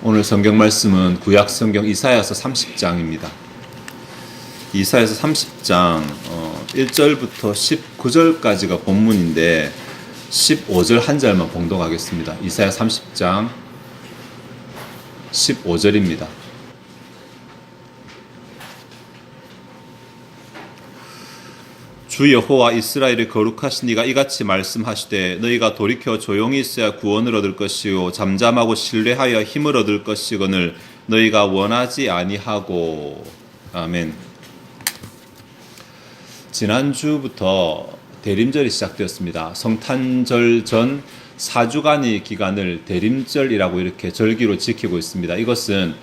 오늘 성경 말씀은 구약 성경 이사야서 30장입니다. 이사야서 30장 1절부터 19절까지가 본문인데 15절 한 절만 봉독하겠습니다. 이사야 30장 15절입니다. 주 여호와 이스라엘의 거룩하신 이가 이같이 말씀하시되 너희가 돌이켜 조용히 있어야 구원을 얻을 것이요 잠잠하고 신뢰하여 힘을 얻을 것이거늘 너희가 원하지 아니하고. 아멘. 지난주부터 대림절이 시작되었습니다. 성탄절 전 4주간의 기간을 대림절이라고 이렇게 절기로 지키고 있습니다. 이것은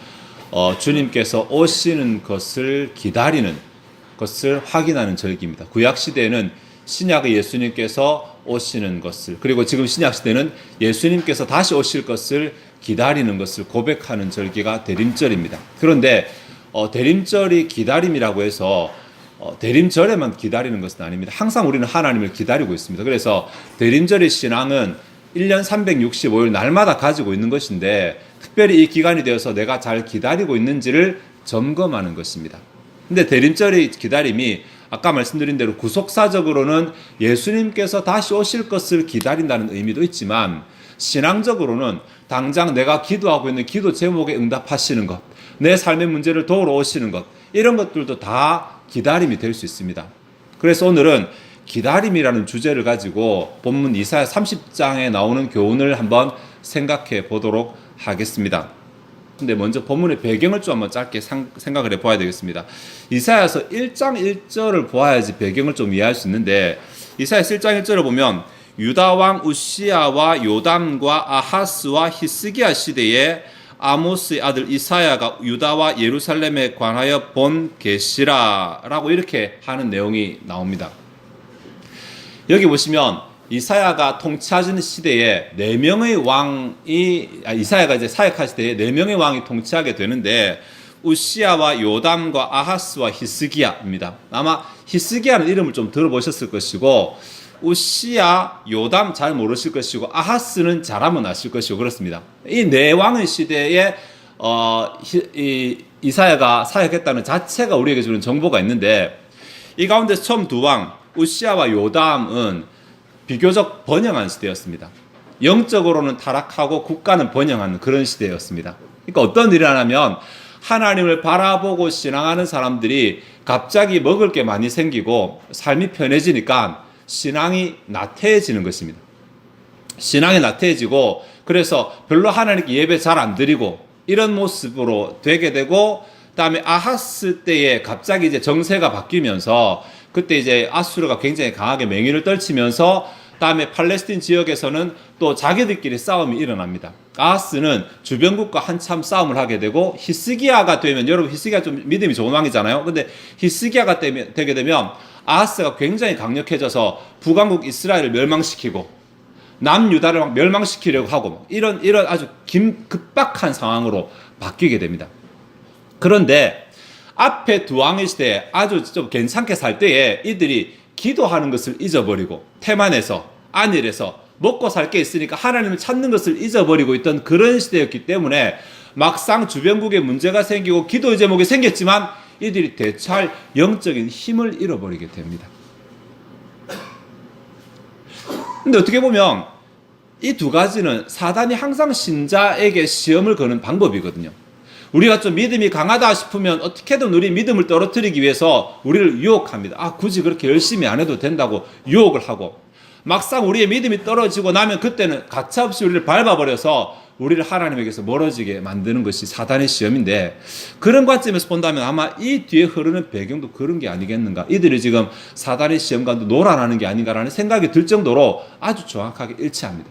주님께서 오시는 것을 기다리는 것을 확인하는 절기입니다. 구약시대에는 신약의 예수님께서 오시는 것을, 그리고 지금 신약시대는 예수님께서 다시 오실 것을 기다리는 것을 고백하는 절기가 대림절입니다. 그런데 대림절이 기다림이라고 해서 대림절에만 기다리는 것은 아닙니다. 항상 우리는 하나님을 기다리고 있습니다. 그래서 대림절의 신앙은 1년 365일 날마다 가지고 있는 것인데 특별히 이 기간이 되어서 내가 잘 기다리고 있는지를 점검하는 것입니다. 근데 대림절의 기다림이 아까 말씀드린 대로 구속사적으로는 예수님께서 다시 오실 것을 기다린다는 의미도 있지만 신앙적으로는 당장 내가 기도하고 있는 기도 제목에 응답하시는 것, 내 삶의 문제를 도우러 오시는 것, 이런 것들도 다 기다림이 될 수 있습니다. 그래서 오늘은 기다림이라는 주제를 가지고 본문 이사야 30장에 나오는 교훈을 한번 생각해 보도록 하겠습니다. 근데 먼저 본문의 배경을 좀 한번 짧게 생각을 해봐야 되겠습니다. 이사야서 1장 1절을 보아야지 배경을 좀 이해할 수 있는데 이사야서 1장 1절을 보면 유다 왕 우시야와 요담과 아하스와 히스기야 시대에 아모스의 아들 이사야가 유다와 예루살렘에 관하여 본 계시라라고 이렇게 하는 내용이 나옵니다. 여기 보시면 이사야가 통치하는 시대에 이사야가 이제 사역할 시대에 4명의 왕이 통치하게 되는데 우시야와 요담과 아하스와 히스기야입니다. 아마 히스기야는 이름을 좀 들어보셨을 것이고 우시야, 요담 잘 모르실 것이고 아하스는 잘하면 아실 것이고 그렇습니다. 이 4왕의 시대에 이사야가 사역했다는 자체가 우리에게 주는 정보가 있는데 이 가운데 처음 2왕 우시야와 요담은 비교적 번영한 시대였습니다. 영적으로는 타락하고 국가는 번영하는 그런 시대였습니다. 그러니까 어떤 일이 하냐면 하나님을 바라보고 신앙하는 사람들이 갑자기 먹을 게 많이 생기고 삶이 편해지니까 신앙이 나태해지는 것입니다. 신앙이 나태해지고 그래서 별로 하나님께 예배 잘 안 드리고 이런 모습으로 되게 되고 그다음에 아하스 때에 갑자기 이제 정세가 바뀌면서 그때 이제 아수르가 굉장히 강하게 맹위를 떨치면서 다음에 팔레스틴 지역에서는 또 자기들끼리 싸움이 일어납니다. 아하스는 주변국과 한참 싸움을 하게 되고 히스기야가 되면 여러분 히스기야 좀 믿음이 좋은 왕이잖아요. 근데 히스기야가 되게 되면 아하스가 굉장히 강력해져서 북왕국 이스라엘을 멸망시키고 남유다를 막 멸망시키려고 하고 이런 아주 급박한 상황으로 바뀌게 됩니다. 그런데 앞에 2왕의 시대에 아주 좀 괜찮게 살 때에 이들이 기도하는 것을 잊어버리고 태만해서 안일해서 먹고 살 게 있으니까 하나님을 찾는 것을 잊어버리고 있던 그런 시대였기 때문에 막상 주변국에 문제가 생기고 기도의 제목이 생겼지만 이들이 대처할 영적인 힘을 잃어버리게 됩니다. 근데 어떻게 보면 이 2가지는 사단이 항상 신자에게 시험을 거는 방법이거든요. 우리가 좀 믿음이 강하다 싶으면 어떻게든 우리 믿음을 떨어뜨리기 위해서 우리를 유혹합니다. 굳이 그렇게 열심히 안 해도 된다고 유혹을 하고 막상 우리의 믿음이 떨어지고 나면 그때는 가차없이 우리를 밟아버려서 우리를 하나님에게서 멀어지게 만드는 것이 사단의 시험인데 그런 관점에서 본다면 아마 이 뒤에 흐르는 배경도 그런 게 아니겠는가. 이들이 지금 사단의 시험과도 놀아나는 게 아닌가라는 생각이 들 정도로 아주 정확하게 일치합니다.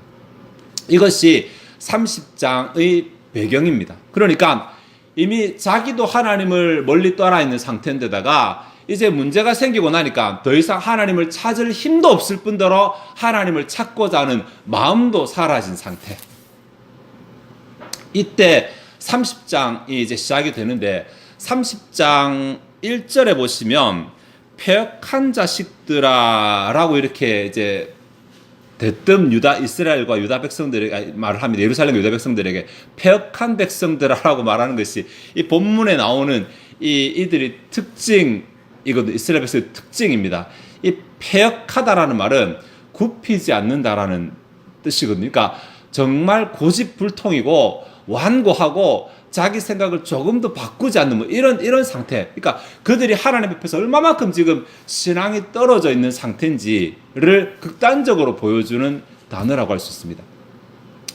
이것이 30장의 배경입니다. 그러니까 이미 자기도 하나님을 멀리 떠나 있는 상태인데다가 이제 문제가 생기고 나니까 더 이상 하나님을 찾을 힘도 없을 뿐더러 하나님을 찾고자 하는 마음도 사라진 상태. 이때 30장이 이제 시작이 되는데 30장 1절에 보시면 패역한 자식들아 라고 이렇게 이제 대뜸 이스라엘과 유다 백성들에게 말을 합니다. 예루살렘 유다 백성들에게 패역한 백성들아라고 말하는 것이 이 본문에 나오는 이들이 특징이거든요. 이스라엘 백성의 특징입니다. 이 패역하다라는 말은 굽히지 않는다라는 뜻이거든요. 그러니까 정말 고집불통이고 완고하고 자기 생각을 조금도 바꾸지 않는 뭐 이런 상태. 그러니까 그들이 하나님 앞에서 얼마만큼 지금 신앙이 떨어져 있는 상태인지를 극단적으로 보여주는 단어라고 할 수 있습니다.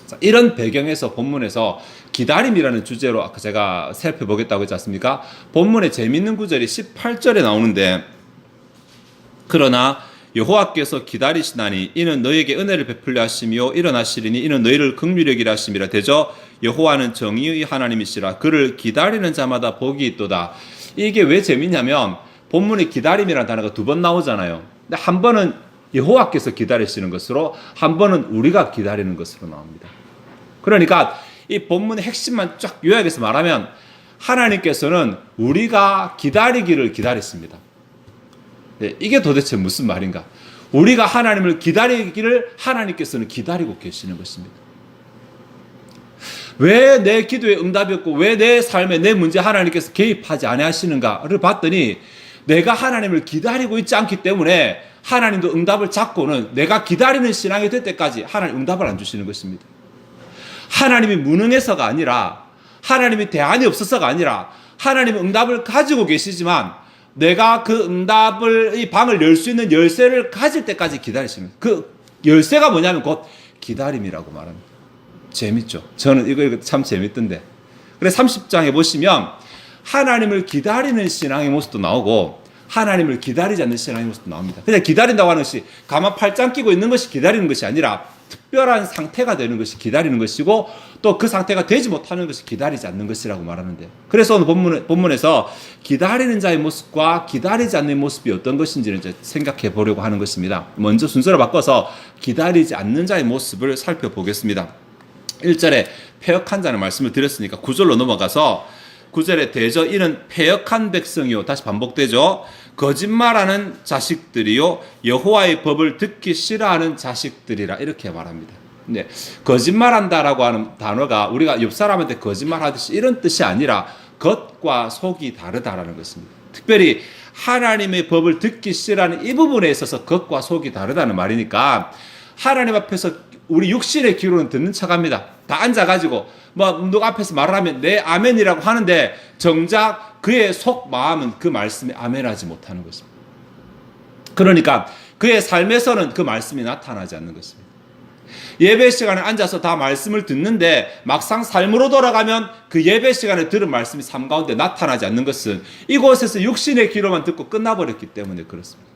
자, 이런 배경에서 본문에서 기다림이라는 주제로 아까 제가 살펴보겠다고 했지 않습니까? 본문에 재밌는 구절이 18절에 나오는데, 그러나 여호와께서 기다리시나니 이는 너희에게 은혜를 베풀려 하시며 일어나시리니 이는 너희를 긍휼히 여기려 하심이라. 대저 여호와는 정의의 하나님이시라. 그를 기다리는 자마다 복이 있도다. 이게 왜 재밌냐면 본문에 기다림이라는 단어가 두 번 나오잖아요. 근데 한 번은 여호와께서 기다리시는 것으로, 한 번은 우리가 기다리는 것으로 나옵니다. 그러니까 이 본문의 핵심만 쫙 요약해서 말하면 하나님께서는 우리가 기다리기를 기다렸습니다. 네, 이게 도대체 무슨 말인가? 우리가 하나님을 기다리기를 하나님께서는 기다리고 계시는 것입니다. 왜 내 기도에 응답이 없고 왜 내 삶에 내 문제 하나님께서 개입하지 아니하시는가를 봤더니 내가 하나님을 기다리고 있지 않기 때문에 하나님도 응답을 잡고는 내가 기다리는 신앙이 될 때까지 하나님 응답을 안 주시는 것입니다. 하나님이 무능해서가 아니라, 하나님이 대안이 없어서가 아니라 하나님은 응답을 가지고 계시지만 내가 그 응답을, 이 방을 열 수 있는 열쇠를 가질 때까지 기다리시는, 그 열쇠가 뭐냐면 곧 기다림이라고 말합니다. 재밌죠? 저는 이거 참 재밌던데. 그래서 30장에 보시면 하나님을 기다리는 신앙의 모습도 나오고 하나님을 기다리지 않는 신앙의 모습도 나옵니다. 그냥 기다린다고 하는 것이 가만 팔짱 끼고 있는 것이 기다리는 것이 아니라 특별한 상태가 되는 것이 기다리는 것이고, 또 그 상태가 되지 못하는 것이 기다리지 않는 것이라고 말하는데, 그래서 오늘 본문에서 기다리는 자의 모습과 기다리지 않는 모습이 어떤 것인지를 이제 생각해 보려고 하는 것입니다. 먼저 순서를 바꿔서 기다리지 않는 자의 모습을 살펴보겠습니다. 1절에 패역한 자는 말씀을 드렸으니까 9절로 넘어가서 9절에 대저 이는 패역한 백성이요, 다시 반복되죠. 거짓말하는 자식들이요 여호와의 법을 듣기 싫어하는 자식들이라, 이렇게 말합니다. 네, 거짓말한다라고 하는 단어가 우리가 옆 사람한테 거짓말하듯이 이런 뜻이 아니라 겉과 속이 다르다라는 것입니다. 특별히 하나님의 법을 듣기 싫어하는 이 부분에 있어서 겉과 속이 다르다는 말이니까 하나님 앞에서 우리 육신의 귀로는 듣는 척합니다. 다 앉아가지고 뭐 누가 앞에서 말을 하면 네 아멘이라고 하는데 정작 그의 속 마음은 그 말씀에 아멘하지 못하는 것입니다. 그러니까 그의 삶에서는 그 말씀이 나타나지 않는 것입니다. 예배 시간에 앉아서 다 말씀을 듣는데 막상 삶으로 돌아가면 그 예배 시간에 들은 말씀이 삶 가운데 나타나지 않는 것은 이곳에서 육신의 귀로만 듣고 끝나버렸기 때문에 그렇습니다.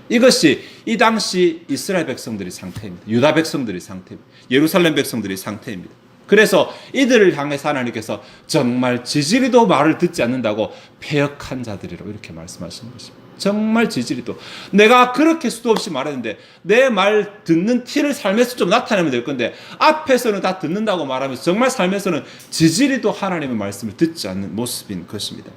이것이 이 당시 이스라엘 백성들의 상태입니다. 유다 백성들의 상태입니다. 예루살렘 백성들의 상태입니다. 그래서 이들을 향해서 하나님께서 정말 지지리도 말을 듣지 않는다고 패역한 자들이라고 이렇게 말씀하시는 것입니다. 정말 지지리도, 내가 그렇게 수도 없이 말했는데 내 말 듣는 티를 삶에서 좀 나타내면 될 건데 앞에서는 다 듣는다고 말하면서 정말 삶에서는 지지리도 하나님의 말씀을 듣지 않는 모습인 것입니다.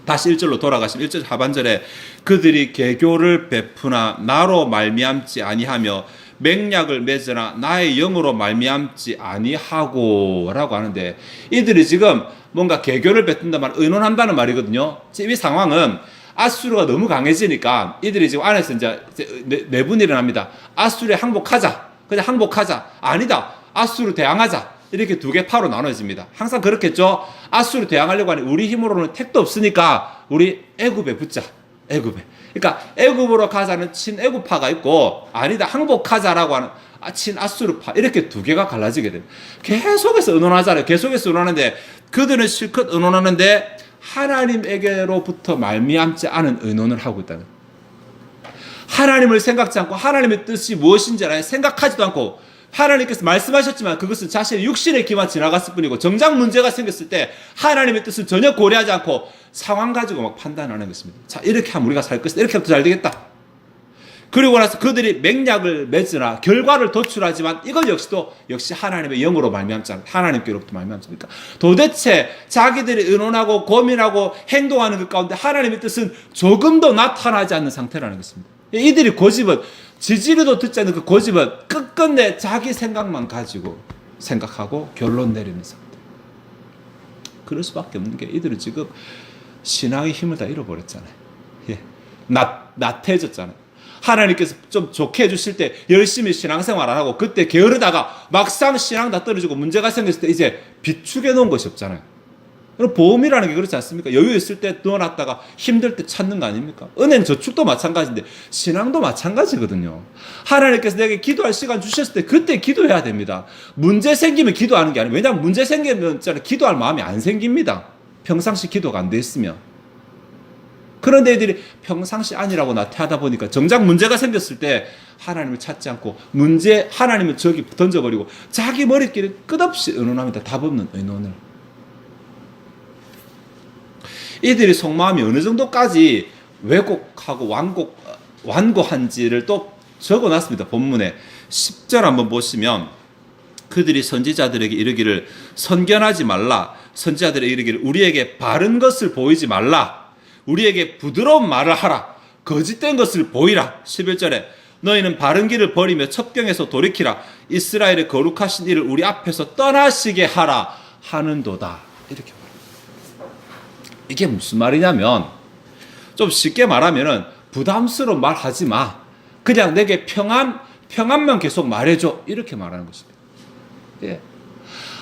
다시 1절로 돌아가시면 1절 하반절에 그들이 계교를 베푸나 나로 말미암지 아니하며 맹약을 맺으나 나의 영으로 말미암지 아니하고 라고 하는데, 이들이 지금 뭔가 계교를 베푼다 말, 의논한다는 말이거든요. 지금 이 상황은 아수르가 너무 강해지니까 이들이 지금 안에서 이제 내분이 일어납니다. 아수르에 항복하자, 그냥 항복하자, 아니다 아수르 대항하자, 이렇게 두 개 파로 나눠집니다. 항상 그렇겠죠. 아수르 대항하려고 하니 우리 힘으로는 택도 없으니까 우리 애굽에 붙자. 애굽에. 그러니까 애굽으로 가자는 친애굽파가 있고, 아니다 항복하자라고 하는 친아수르파, 이렇게 두 개가 갈라지게 됩니다. 계속해서 의논하잖아요. 계속해서 의논하는데 그들은 실컷 의논하는데 하나님에게로부터 말미암지 않은 의논을 하고 있다는, 하나님을 생각지 않고 하나님의 뜻이 무엇인지 생각하지도 않고, 하나님께서 말씀하셨지만 그것은 자신의 육신의 귀만 지나갔을 뿐이고 정작 문제가 생겼을 때 하나님의 뜻을 전혀 고려하지 않고 상황 가지고 막 판단하는 것입니다. 자, 이렇게 하면 우리가 살 것이다, 이렇게 하면 더 잘 되겠다. 그리고 나서 그들이 맹약을 맺으나 결과를 도출하지만 이것 역시 하나님의 영으로 말미암지 않고 하나님께로부터 말미암지 않습니까? 도대체 자기들이 의논하고 고민하고 행동하는 것 가운데 하나님의 뜻은 조금도 나타나지 않는 상태라는 것입니다. 이들이 고집은 지지리도 듣지 않는 그 고집은 끝끝내 자기 생각만 가지고 생각하고 결론 내리면서 그럴 수밖에 없는 게 이들은 지금 신앙의 힘을 다 잃어버렸잖아요. 예. 나태해졌잖아요. 하나님께서 좀 좋게 해주실 때 열심히 신앙생활 안 하고 그때 게으르다가 막상 신앙 다 떨어지고 문제가 생겼을 때 이제 비축해 놓은 것이 없잖아요. 그럼 보험이라는 게 그렇지 않습니까? 여유 있을 때 넣어놨다가 힘들 때 찾는 거 아닙니까? 은행 저축도 마찬가지인데 신앙도 마찬가지거든요. 하나님께서 내게 기도할 시간 주셨을 때 그때 기도해야 됩니다. 문제 생기면 기도하는 게 아니에요. 왜냐하면 문제 생기면 기도할 마음이 안 생깁니다. 평상시 기도가 안 돼 있으면. 그런데 애들이 평상시 아니라고 나태하다 보니까 정작 문제가 생겼을 때 하나님을 찾지 않고 하나님을 저기 던져버리고 자기 머리끼리 끝없이 의논합니다. 답 없는 의논을. 이들이 속마음이 어느 정도까지 왜곡하고 완고한지를 또 적어놨습니다. 본문에 10절 한번 보시면 그들이 선지자들에게 이르기를 선견하지 말라. 선지자들에게 이르기를 우리에게 바른 것을 보이지 말라. 우리에게 부드러운 말을 하라. 거짓된 것을 보이라. 11절에 너희는 바른 길을 버리며 첩경에서 돌이키라. 이스라엘의 거룩하신 이를 우리 앞에서 떠나시게 하라 하는도다. 이렇게 말합니다. 이게 무슨 말이냐면 좀 쉽게 말하면은 부담스러운 말 하지 마. 그냥 내게 평안만 계속 말해줘. 이렇게 말하는 것입니다. 예.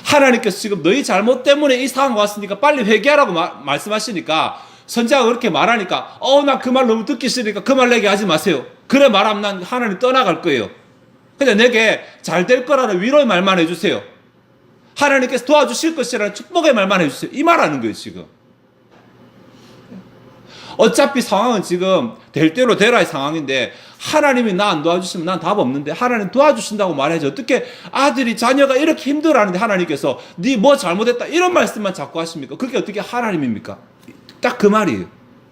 하나님께서 지금 너희 잘못 때문에 이 상황 왔으니까 빨리 회개하라고 말씀하시니까 선지자가 그렇게 말하니까 나 그 말 너무 듣기 싫으니까 그 말 내게 하지 마세요. 그래 말하면 난 하나님 떠나갈 거예요. 그냥 내게 잘 될 거라는 위로의 말만 해주세요. 하나님께서 도와주실 것이라는 축복의 말만 해주세요. 이 말하는 거예요 지금. 어차피 상황은 지금 될 대로 되라의 상황인데 하나님이 나 안 도와주시면 난 답 없는데 하나님 도와주신다고 말해야지. 어떻게 아들이 자녀가 이렇게 힘들어하는데 하나님께서 네 뭐 잘못했다 이런 말씀만 자꾸 하십니까? 그게 어떻게 하나님입니까? 딱 그 말이에요.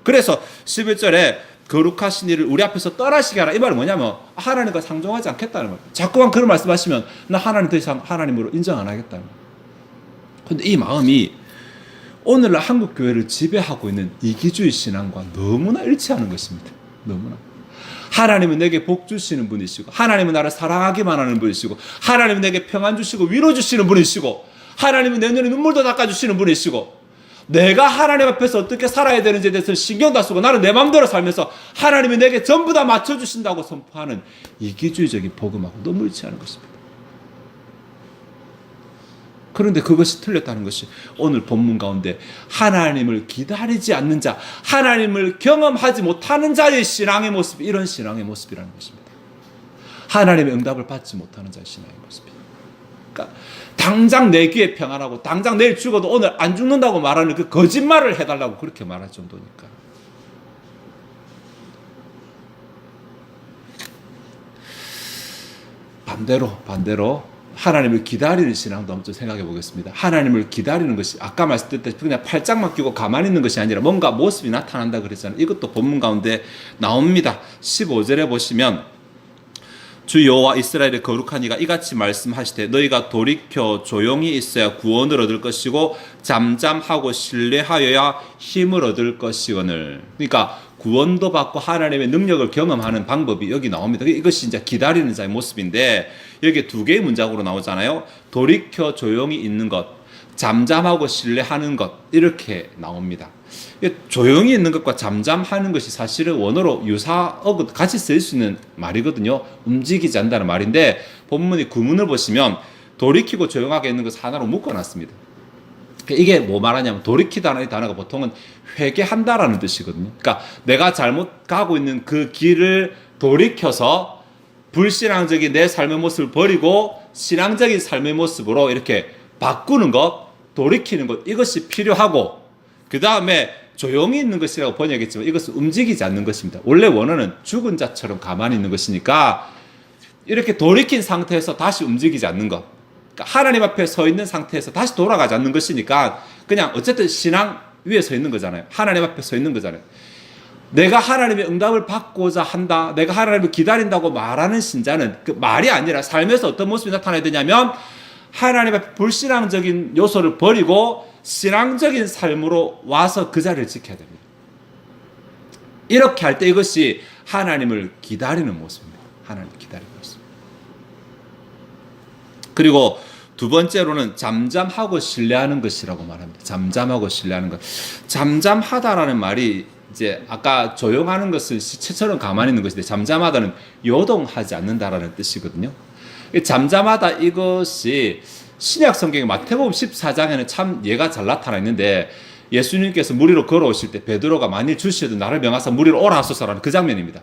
그래서 11절에 거룩하신 이를 우리 앞에서 떠나시게 하라. 이 말은 뭐냐면 하나님과 상종하지 않겠다는 거예요. 자꾸만 그런 말씀하시면 나 하나님 더 이상 하나님으로 인정 안 하겠다는 거예요. 그런데 이 마음이 오늘날 한국 교회를 지배하고 있는 이기주의 신앙과 너무나 일치하는 것입니다. 너무나. 하나님은 내게 복 주시는 분이시고 하나님은 나를 사랑하기만 하는 분이시고 하나님은 내게 평안 주시고 위로 주시는 분이시고 하나님은 내 눈에 눈물도 닦아주시는 분이시고 내가 하나님 앞에서 어떻게 살아야 되는지에 대해서 신경도 안 쓰고 나는 내 마음대로 살면서 하나님이 내게 전부 다 맞춰주신다고 선포하는 이기주의적인 복음하고 너무 일치하는 것입니다. 그런데 그것이 틀렸다는 것이 오늘 본문 가운데 하나님을 기다리지 않는 자, 하나님을 경험하지 못하는 자의 신앙의 모습, 이런 신앙의 모습이라는 것입니다. 하나님의 응답을 받지 못하는 자의 신앙의 모습입니다. 그러니까 당장 내 귀에 평안하고 당장 내일 죽어도 오늘 안 죽는다고 말하는 그 거짓말을 해달라고 그렇게 말할 정도니까. 반대로 하나님을 기다리는 신앙도 한번 생각해 보겠습니다. 하나님을 기다리는 것이 아까 말씀드렸다시피 그냥 팔짱만 끼고 가만히 있는 것이 아니라 뭔가 모습이 나타난다 그랬잖아요. 이것도 본문 가운데 나옵니다. 15절에 보시면 주 여호와 이스라엘의 거룩한 이가 이같이 말씀하시되 너희가 돌이켜 조용히 있어야 구원을 얻을 것이고 잠잠하고 신뢰하여야 힘을 얻을 것이거늘. 그러니까 구원도 받고 하나님의 능력을 경험하는 방법이 여기 나옵니다. 이것이 이제 기다리는 자의 모습인데 여기 두 개의 문장으로 나오잖아요. 돌이켜 조용히 있는 것, 잠잠하고 신뢰하는 것, 이렇게 나옵니다. 조용히 있는 것과 잠잠하는 것이 사실은 원어로 유사하고 같이 쓸 수 있는 말이거든요. 움직이지 않는다는 말인데 본문의 구문을 보시면 돌이키고 조용하게 있는 것을 하나로 묶어놨습니다. 이게 뭐 말하냐면 돌이키다는 이 단어가 보통은 회개한다라는 뜻이거든요. 그러니까 내가 잘못 가고 있는 그 길을 돌이켜서 불신앙적인 내 삶의 모습을 버리고 신앙적인 삶의 모습으로 이렇게 바꾸는 것, 돌이키는 것, 이것이 필요하고 그 다음에 조용히 있는 것이라고 번역했지만 이것은 움직이지 않는 것입니다. 원래 원어는 죽은 자처럼 가만히 있는 것이니까 이렇게 돌이킨 상태에서 다시 움직이지 않는 것, 그러니까 하나님 앞에 서 있는 상태에서 다시 돌아가지 않는 것이니까 그냥 어쨌든 신앙 위에 서 있는 거잖아요. 하나님 앞에 서 있는 거잖아요. 내가 하나님의 응답을 받고자 한다, 내가 하나님을 기다린다고 말하는 신자는 그 말이 아니라 삶에서 어떤 모습이 나타나야 되냐면 하나님 앞에 불신앙적인 요소를 버리고 신앙적인 삶으로 와서 그 자리를 지켜야 됩니다. 이렇게 할 때 이것이 하나님을 기다리는 모습입니다. 하나님 기다리고 있습니다. 그리고 두 번째로는 잠잠하고 신뢰하는 것이라고 말합니다. 잠잠하고 신뢰하는 것. 잠잠하다라는 말이 이제 아까 조용하는 것을 시체처럼 가만히 있는 것인데, 잠잠하다는 요동하지 않는다라는 뜻이거든요. 잠잠하다 이것이 신약 성경의 마태복음 14장에는 참 예가 잘 나타나 있는데, 예수님께서 물 위로 걸어오실 때 베드로가 만일 주시어도 나를 명하사 물 위로 오라 하소서라는 그 장면입니다.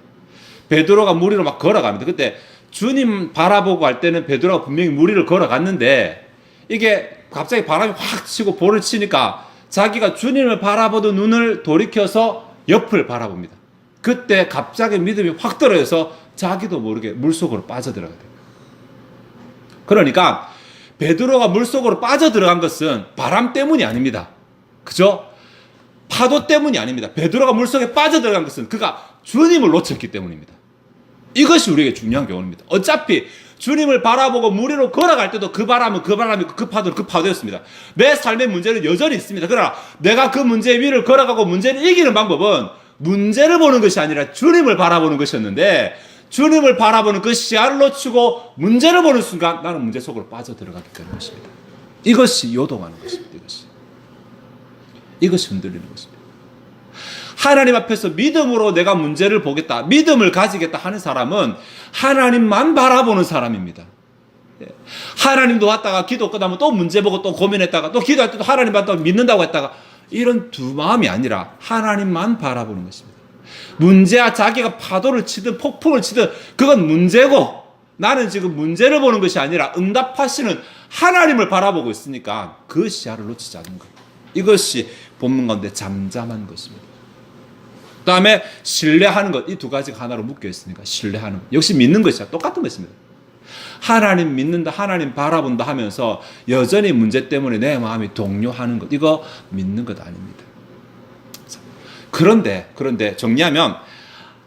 베드로가 물 위로 막 걸어갑니다. 그때 주님 바라보고 할 때는 베드로가 분명히 물 위를 걸어갔는데, 이게 갑자기 바람이 확 치고 볼을 치니까 자기가 주님을 바라보던 눈을 돌이켜서 옆을 바라봅니다. 그때 갑자기 믿음이 확 떨어져서 자기도 모르게 물속으로 빠져들어가게 됩니다. 그러니까 베드로가 물속으로 빠져들어간 것은 바람 때문이 아닙니다. 그죠? 파도 때문이 아닙니다. 베드로가 물속에 빠져들어간 것은 그가 주님을 놓쳤기 때문입니다. 이것이 우리에게 중요한 교훈입니다. 어차피 주님을 바라보고 물 위로 걸어갈 때도 그 바람은 그 바람이고 그 파도는 그 파도였습니다. 내 삶의 문제는 여전히 있습니다. 그러나 내가 그 문제 위를 걸어가고 문제를 이기는 방법은 문제를 보는 것이 아니라 주님을 바라보는 것이었는데, 주님을 바라보는 그 시야를 놓치고 문제를 보는 순간 나는 문제 속으로 빠져들어가게 되는 것입니다. 이것이 요동하는 것입니다. 이것이 흔들리는 것입니다. 하나님 앞에서 믿음으로 내가 문제를 보겠다, 믿음을 가지겠다 하는 사람은 하나님만 바라보는 사람입니다. 하나님도 왔다가 기도 끝나면 또 문제 보고 또 고민했다가 또 기도할 때도 하나님만 또 믿는다고 했다가, 이런 두 마음이 아니라 하나님만 바라보는 것입니다. 문제와 자기가 파도를 치든 폭풍을 치든 그건 문제고, 나는 지금 문제를 보는 것이 아니라 응답하시는 하나님을 바라보고 있으니까 그 시야를 놓치지 않는 것. 이것이 본문 가운데 잠잠한 것입니다. 그 다음에 신뢰하는 것. 이 두 가지가 하나로 묶여 있으니까 신뢰하는 것. 역시 믿는 것이야. 똑같은 것입니다. 하나님 믿는다, 하나님 바라본다 하면서 여전히 문제 때문에 내 마음이 동요하는 것. 이거 믿는 것 아닙니다. 그런데 정리하면,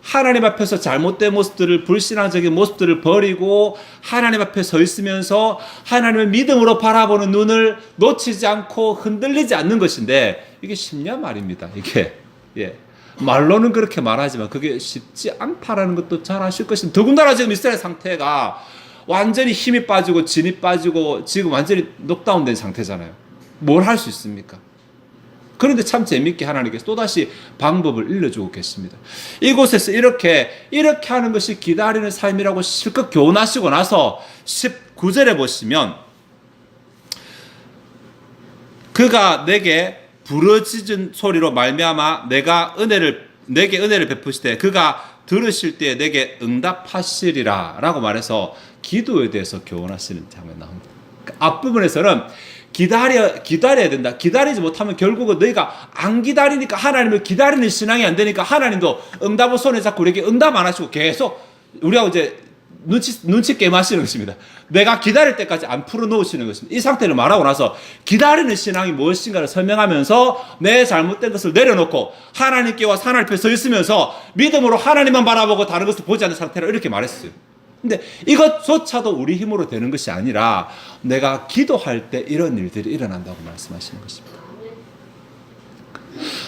하나님 앞에서 잘못된 모습들을, 불신앙적인 모습들을 버리고 하나님 앞에 서 있으면서 하나님을 믿음으로 바라보는 눈을 놓치지 않고 흔들리지 않는 것인데, 이게 쉽냐 말입니다. 이게 말로는 그렇게 말하지만 그게 쉽지 않다라는 것도 잘 아실 것입니다. 더군다나 지금 이스라엘 상태가 완전히 힘이 빠지고 진이 빠지고 지금 완전히 녹다운된 상태잖아요. 뭘 할 수 있습니까? 그런데 참 재밌게 하나님께서 또다시 방법을 일러주고 계십니다. 이곳에서 이렇게 하는 것이 기다리는 삶이라고 실컷 교훈하시고 나서 19절에 보시면, 그가 내게 부르짖은 소리로 말미암아 내게 은혜를 베푸시되 그가 들으실 때에 내게 응답하시리라 라고 말해서 기도에 대해서 교훈하시는 장면이 나옵니다. 앞부분에서는 기다려야 된다. 기다리지 못하면 결국은 너희가 안 기다리니까, 하나님을 기다리는 신앙이 안 되니까 하나님도 응답을 손에 잡고 우리에게 응답 안 하시고 계속 우리하고 이제 눈치 게임 하시는 것입니다. 내가 기다릴 때까지 안 풀어놓으시는 것입니다. 이 상태를 말하고 나서 기다리는 신앙이 무엇인가를 설명하면서 내 잘못된 것을 내려놓고 하나님께와 하나님 앞에 서 있으면서 믿음으로 하나님만 바라보고 다른 것을 보지 않는 상태로 이렇게 말했어요. 근데 이것조차도 우리 힘으로 되는 것이 아니라 내가 기도할 때 이런 일들이 일어난다고 말씀하시는 것입니다.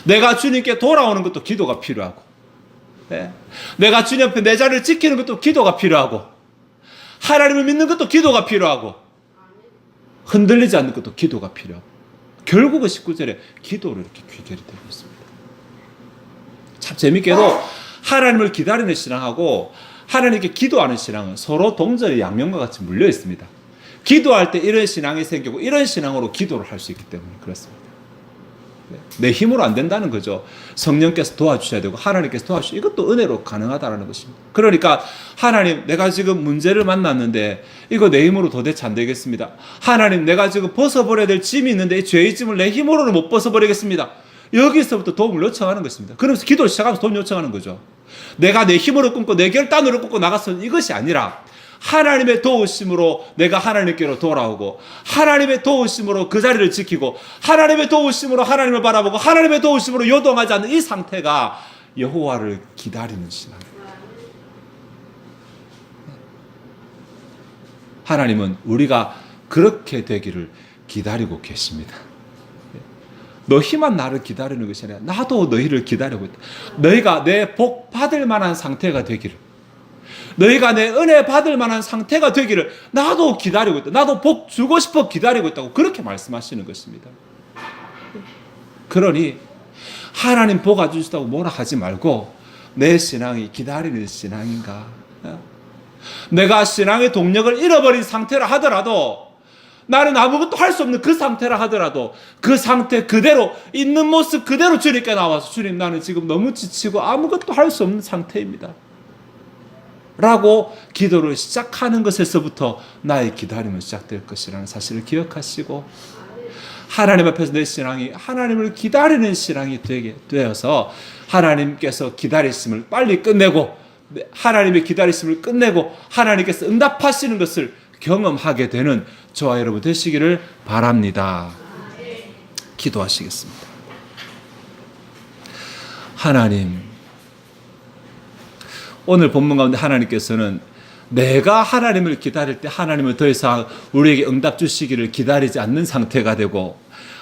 내가 주님께 돌아오는 것도 기도가 필요하고, 내가 주님 앞에 내 자리를 지키는 것도 기도가 필요하고, 하나님을 믿는 것도 기도가 필요하고, 흔들리지 않는 것도 기도가 필요하고, 결국은 19절에 기도로 이렇게 귀결이 되고 있습니다. 참 재밌게도 하나님을 기다리는 신앙하고 하나님께 기도하는 신앙은 서로 동절의 양면과 같이 물려 있습니다. 기도할 때 이런 신앙이 생기고 이런 신앙으로 기도를 할 수 있기 때문에 그렇습니다. 내 힘으로 안 된다는 거죠. 성령께서 도와주셔야 되고 하나님께서 도와주셔야, 이것도 은혜로 가능하다는 것입니다. 그러니까 하나님, 내가 지금 문제를 만났는데 이거 내 힘으로 도대체 안 되겠습니다. 하나님, 내가 지금 벗어버려야 될 짐이 있는데 이 죄의 짐을 내 힘으로는 못 벗어버리겠습니다. 여기서부터 도움을 요청하는 것입니다. 그러면서 기도를 시작하면서 도움 요청하는 거죠. 내가 내 힘으로 끊고 내 결단으로 끊고 나가서는 이것이 아니라 하나님의 도우심으로 내가 하나님께로 돌아오고, 하나님의 도우심으로 그 자리를 지키고, 하나님의 도우심으로 하나님을 바라보고, 하나님의 도우심으로 요동하지 않는 이 상태가 여호와를 기다리는 신앙입니다. 하나님은 우리가 그렇게 되기를 기다리고 계십니다. 너희만 나를 기다리는 것이 아니라 나도 너희를 기다리고 있다. 너희가 내 복 받을 만한 상태가 되기를, 너희가 내 은혜 받을 만한 상태가 되기를 나도 기다리고 있다. 나도 복 주고 싶어 기다리고 있다고 그렇게 말씀하시는 것입니다. 그러니 하나님 복 주시다고 뭐라 하지 말고 내 신앙이 기다리는 신앙인가? 내가 신앙의 동력을 잃어버린 상태라 하더라도 나는 아무것도 할 수 없는 그 상태라 하더라도 그 상태 그대로 있는 모습 그대로 주님께 나와서 주님 나는 지금 너무 지치고 아무것도 할 수 없는 상태입니다 라고 기도를 시작하는 것에서부터 나의 기다림은 시작될 것이라는 사실을 기억하시고 하나님 앞에서 내 신앙이 하나님을 기다리는 신앙이 되어서 하나님께서 기다리심을 빨리 끝내고 하나님의 기다리심을 끝내고 하나님께서 응답하시는 것을 경험하게 되는 저와 여러분 되시기를 바랍니다. 기도하시겠습니다. 하나님, 오늘 본문 가운데 하나님께서는 내가 하나님을 기다릴 때 하나님은 더 이상 우리에게 응답 주시기를 기다리지 않는 상태가 되고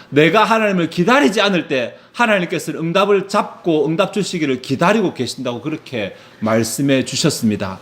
내가 하나님을 기다리지 않을 때 하나님께서는 응답을 잡고 응답 주시기를 기다리고 계신다고 그렇게 말씀해 주셨습니다.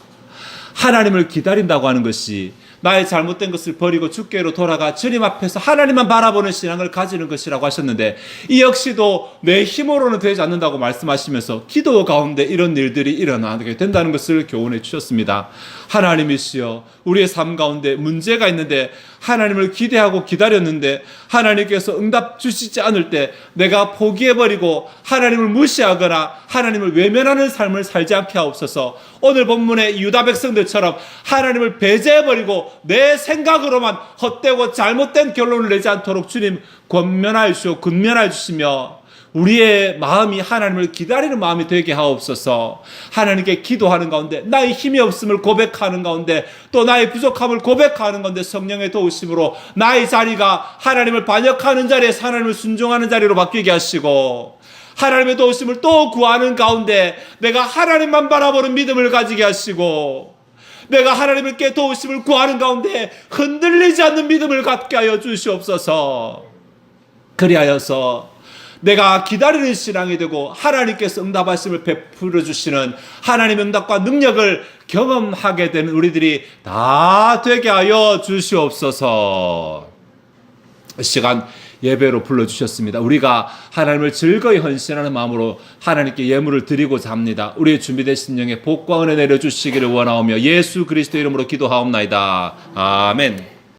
하나님을 기다린다고 하는 것이 나의 잘못된 것을 버리고 주께로 돌아가 주님 앞에서 하나님만 바라보는 신앙을 가지는 것이라고 하셨는데 이 역시도 내 힘으로는 되지 않는다고 말씀하시면서 기도 가운데 이런 일들이 일어나게 된다는 것을 교훈해 주셨습니다. 하나님이시여 우리의 삶 가운데 문제가 있는데 하나님을 기대하고 기다렸는데 하나님께서 응답 주시지 않을 때 내가 포기해버리고 하나님을 무시하거나 하나님을 외면하는 삶을 살지 않게 하옵소서. 오늘 본문의 유다 백성들처럼 하나님을 배제해버리고 내 생각으로만 헛되고 잘못된 결론을 내지 않도록 주님 권면하여 주시고 근면하여 주시며 우리의 마음이 하나님을 기다리는 마음이 되게 하옵소서. 하나님께 기도하는 가운데 나의 힘이 없음을 고백하는 가운데 또 나의 부족함을 고백하는 가운데 성령의 도우심으로 나의 자리가 하나님을 반역하는 자리에서 하나님을 순종하는 자리로 바뀌게 하시고 하나님의 도우심을 또 구하는 가운데 내가 하나님만 바라보는 믿음을 가지게 하시고 내가 하나님께 도우심을 구하는 가운데 흔들리지 않는 믿음을 갖게 하여 주시옵소서. 그리하여서 내가 기다리는 신앙이 되고 하나님께서 응답하심을 베풀어 주시는 하나님의 응답과 능력을 경험하게 되는 우리들이 다 되게 하여 주시옵소서. 시간 예배로 불러주셨습니다. 우리가 하나님을 즐거이 헌신하는 마음으로 하나님께 예물을 드리고자 합니다. 우리의 준비된 심령에 복과 은혜 내려주시기를 원하오며 예수 그리스도 이름으로 기도하옵나이다. 아멘.